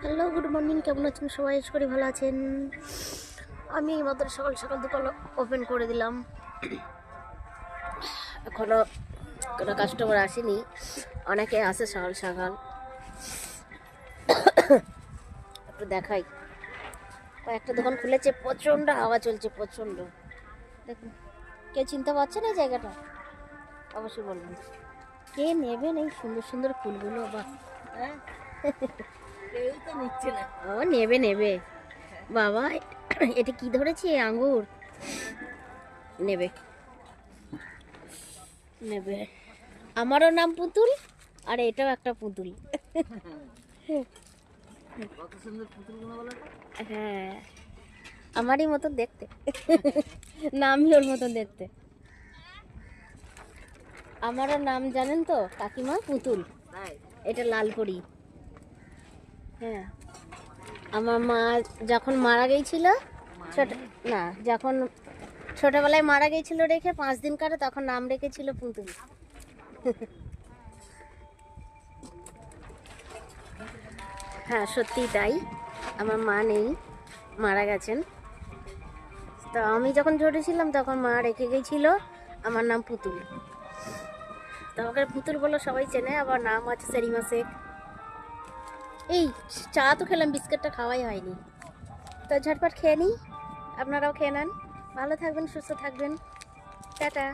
Hello, good morning. কেমন আছেন সবাই? আশা করি ভালো আছেন। আমি মাত্র সকাল সকাল দোকান ওপেন করে দিলাম। এখনো কোনো কাস্টমার আসেনি, অনেকে আসে সকাল সকাল। একটু দেখাই, কয়েকটা দোকান খুলেছে, প্রচণ্ড হাওয়া চলছে, প্রচণ্ড। দেখুন, কে চিনতে পারছেন এই জায়গাটা? অবশ্যই বলবেন কে নেবেন এই সুন্দর সুন্দর ফুলগুলো। বা কেউ তো নিচ্ছে না। ও নেবে নেবে বাবা। এটা কি ধরেছি? আঙ্গুর নেবে নেবে। আমারও নাম পুতুল, আর এটাও একটা পুতুল। কত সুন্দর পুতুলগুলো বলো তো। হ্যাঁ, আমারই মতো দেখতে। নামই ওর মতো দেখতে। আমারও নাম জানেন তো কাকিমা? পুতুল। তাই এটা লালপরি। হ্যাঁ, আমার মা যখন মারা গিয়েছিল, ছোট না, যখন ছোটবেলায় মারা গিয়েছিল রেখে 5 দিন কাটে, তখন নাম রেখেছিল পুতুল। হ্যাঁ, সত্যিই তাই। আমার মা নেই, মারা গেছেন। তো আমি যখন ছোট ছিলাম তখন মা রেখে গেছিল আমার নাম পুতুল। তো আমাকে পুতুল বলে সবাই চেনে। আবার নাম আছে সেরিমা শেখ। এই চা তো খেলাম, বিস্কুটটা খাওয়াই হয়নি। তো ঝটপট খেয়ে নিই, আপনারাও খেয়ে নেন। ভালো থাকবেন, সুস্থ থাকবেন। টাটা।